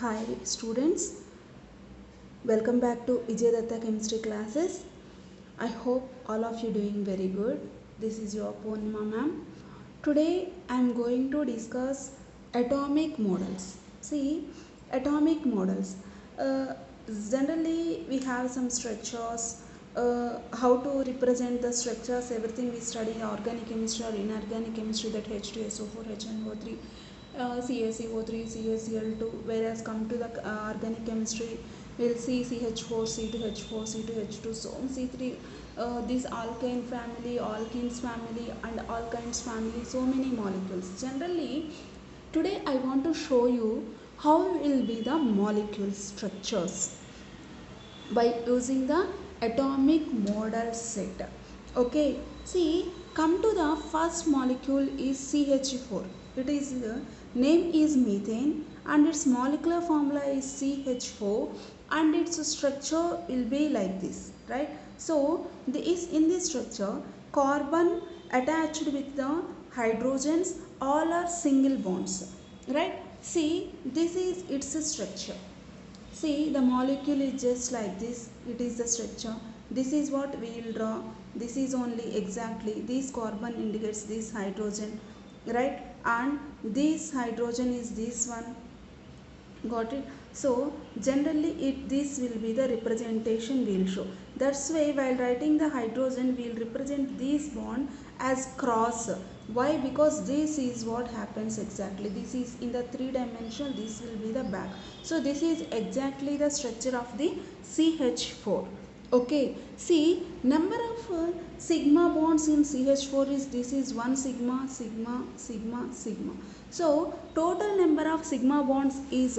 Hi students, welcome back to Vijay Datta chemistry classes. I hope all of you doing very good. This is your Purnima ma'am. Today I am going to discuss atomic models. See, atomic models. Uh, Generally we have some structures, how to represent the structures, everything we study in organic chemistry or inorganic chemistry, that H2SO4, HNO3, CaCO3, CaCl2, whereas come to the organic chemistry we'll see CH4, C2H4, C2H2, so C3, this alkane family, alkenes family and alkynes family, so many molecules. Generally today I want to show you how will be the molecule structures by using the atomic model set. Okay, see, come to the first molecule is CH4. It is name is methane and its molecular formula is CH4 and its structure will be like this, right? So in this structure carbon attached with the hydrogens, all are single bonds, right? See, this is its structure. See, the molecule is just like this. It is the structure. This is what we will draw. This is only exactly this carbon indicates this hydrogen, right? And this hydrogen is this one. Got it? So generally this will be the representation we will show. That's why while writing the hydrogen we will represent this bond as cross. Why? Because this is what happens exactly. This is in the 3-dimensional, this will be the back. So this is exactly the structure of the CH4. Okay, see, number of sigma bonds in CH4 is, this is 1 sigma, sigma, sigma, sigma. So total number of sigma bonds is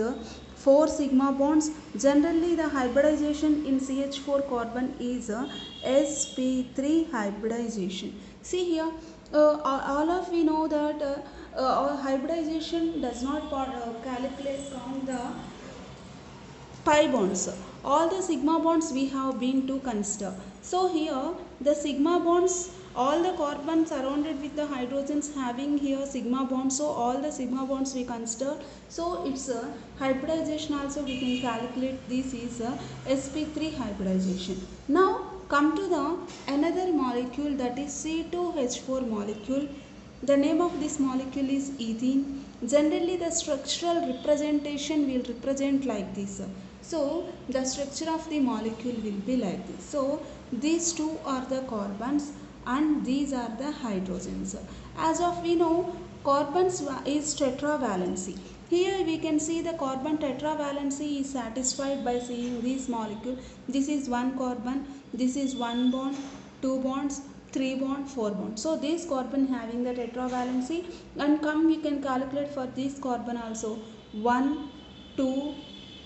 4 sigma bonds. Generally the hybridization in CH4 carbon is sp3 hybridization. See here, all of we know that our hybridization does not calculate count the pi bonds. All the sigma bonds we have been to consider. So here the sigma bonds, all the carbons surrounded with the hydrogens having here sigma bonds, so all the sigma bonds we consider. So it's a hybridization also we can calculate. This is a sp3 hybridization. Now come to the another molecule, that is C2H4 molecule. The name of this molecule is ethene. Generally the structural representation will represent like this. So the structure of the molecule will be like this. So these two are the carbons and these are the hydrogens. As of we know, carbons is tetravalency. Here we can see the carbon tetravalency is satisfied by seeing this molecule. This is one carbon, this is one bond, two bonds, 3 bond, 4 bond. So this carbon having the tetravalency, and come you can calculate for this carbon also 1, 2,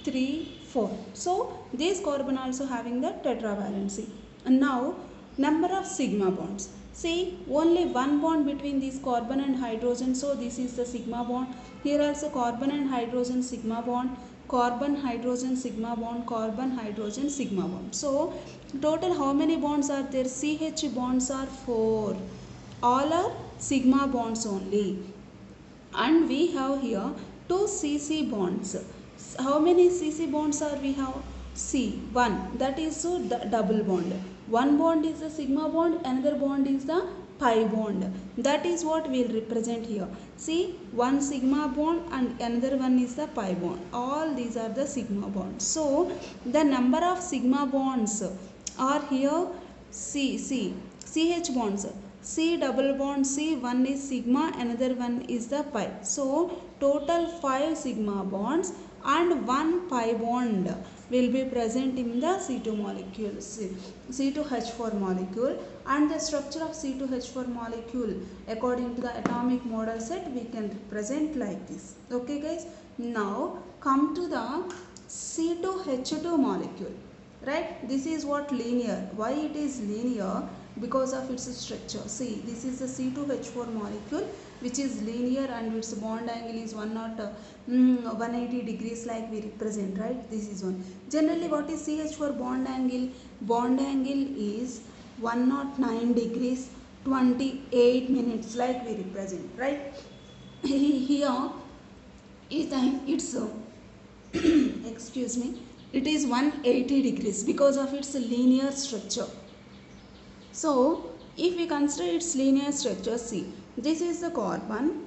3, 4. So this carbon also having the tetravalency. And now number of sigma bonds. See, only one bond between this carbon and hydrogen, so this is the sigma bond. Here also carbon and hydrogen sigma bond, carbon hydrogen sigma bond, carbon hydrogen sigma bond. So total how many bonds are there? CH bonds are 4. All are sigma bonds only. And we have here 2 CC bonds. How many CC bonds are we have? C, 1. That is so the double bond. One bond is the sigma bond, another bond is the pi bond. That is what we will represent here. See, one sigma bond and another one is the pi bond. All these are the sigma bonds. So the number of sigma bonds are here CH bonds. C double bond C, one is sigma, another one is the pi. So total 5 sigma bonds and 1 pi bond will be present in the C2 molecule, C2H4 molecule. And the structure of C2H4 molecule according to the atomic model set we can represent like this. Okay guys, now come to the C2H2 molecule. Right, this is what linear. Why it is linear? Because of its structure. See, this is the C2H4 molecule which is linear and its bond angle is 180 degrees like we represent, right? This is one. Generally what is CH4 bond angle? Bond angle is 109 degrees 28 minutes like we represent, right? Here is it's excuse me, it is 180 degrees because of its linear structure. So if we consider its linear structure, see, this is the carbon.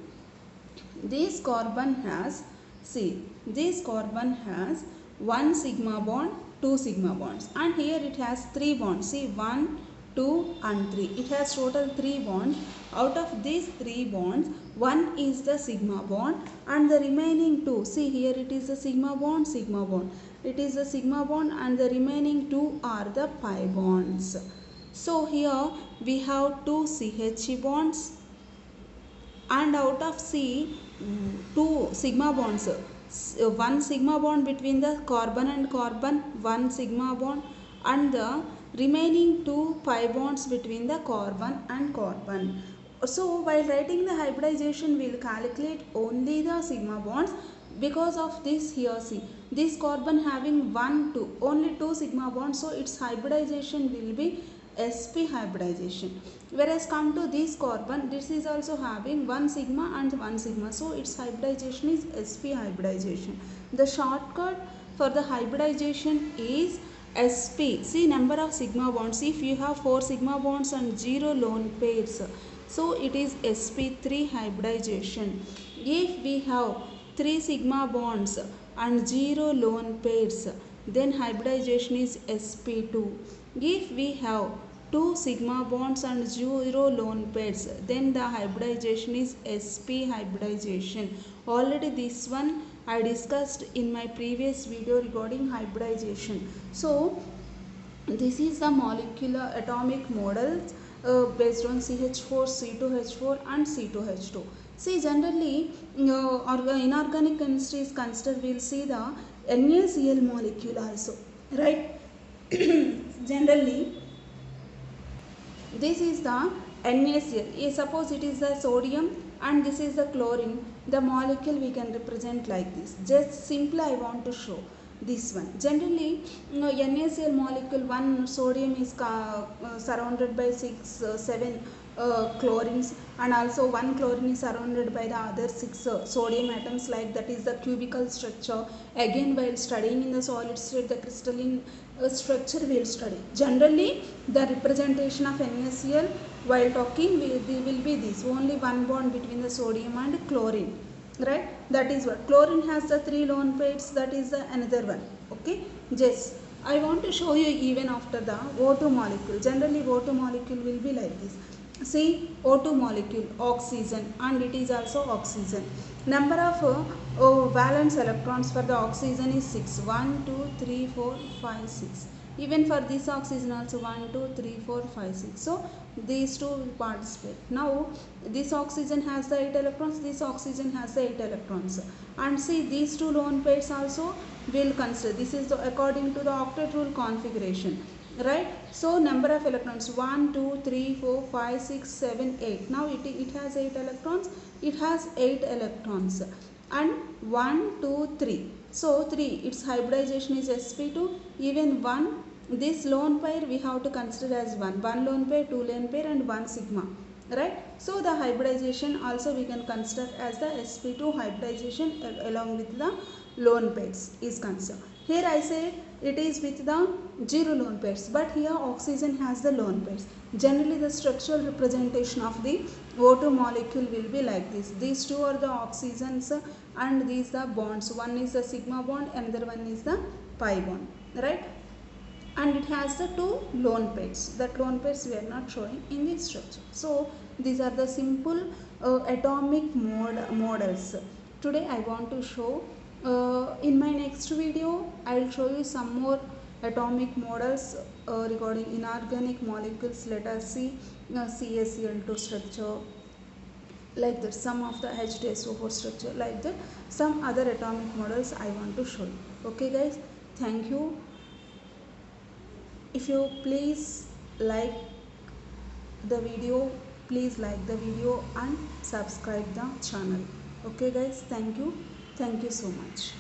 This carbon has, see, this carbon has 1 sigma bond, 2 sigma bonds, and here it has 3 bonds. See, 1, 2 and 3. It has total 3 bonds. Out of these 3 bonds, 1 is the sigma bond and the remaining 2, see here it is the sigma bond, sigma bond. It is the sigma bond and the remaining 2 are the pi bonds. So here we have 2 CH bonds, and out of C, 2 sigma bonds, 1 sigma bond between the carbon and carbon, 1 sigma bond, and the remaining 2 pi bonds between the carbon and carbon. So while writing the hybridization, we will calculate only the sigma bonds. Because of this, here see, this carbon having 1, 2, only 2 sigma bonds, so its hybridization will be sp hybridization. Whereas come to this carbon, this is also having 1 sigma and 1 sigma, so its hybridization is sp hybridization. The shortcut for the hybridization is sp. See, number of sigma bonds. If you have 4 sigma bonds and 0 lone pairs, so it is sp3 hybridization. If we have 3 sigma bonds and 0 lone pairs, then hybridization is sp2. If we have 2 sigma bonds and 0 lone pairs, then the hybridization is sp hybridization. Already this one I discussed in my previous video regarding hybridization. So this is the molecular atomic models based on CH4, C2H4 and C2H2. See, generally inorganic chemistry is considered, we will see the NaCl molecule also, right? Generally this is the NaCl. Suppose it is the sodium and this is the chlorine. The molecule we can represent like this. Just simply I want to show this one. Generally NaCl molecule, one sodium is surrounded by 6 7 chlorines, and also one chlorine is surrounded by the other 6 sodium atoms, like that is the cubical structure. Again, while studying in the solid state, the crystalline structure we will study. Generally the representation of NaCl while talking will be this, only one bond between the sodium and chlorine, right? That is what chlorine has the 3 lone pairs, that is the another one. Okay, just I want to show you even after the O2 molecule. Generally O2 molecule will be like this. See, O2 molecule, oxygen, and it is also oxygen. Number of valence electrons for the oxygen is 6. 1, 2, 3, 4, 5, 6. Even for this oxygen also 1, 2, 3, 4, 5, 6. So these two will participate. Now this oxygen has the 8 electrons, this oxygen has the 8 electrons. And see, these two lone pairs also will consider. This is the, according to the octet rule configuration. Right, so number of electrons 1, 2, 3, 4, 5, 6, 7, 8. Now it has 8 electrons. It has 8 electrons and 1, 2, 3. So 3, its hybridization is sp2. Even 1, this lone pair we have to consider as 1 lone pair, 2 lone pair, and 1 sigma. Right, so the hybridization also we can consider as the sp2 hybridization along with the lone pairs is considered. Here I say it is with the 0 lone pairs, but here oxygen has the lone pairs. Generally the structural representation of the O2 molecule will be like this. These two are the oxygens and these the bonds. One is the sigma bond, another one is the pi bond, right? And it has the 2 lone pairs. That lone pairs we are not showing in this structure. So these are the simple atomic models. Today I want to show. In my next video, I will show you some more atomic models regarding inorganic molecules. Let us see CaCl2 structure, like that, some of the H2SO4 structure, like that, some other atomic models I want to show you. Okay guys, thank you. If you please like the video, please like the video and subscribe the channel. Okay guys, thank you so much.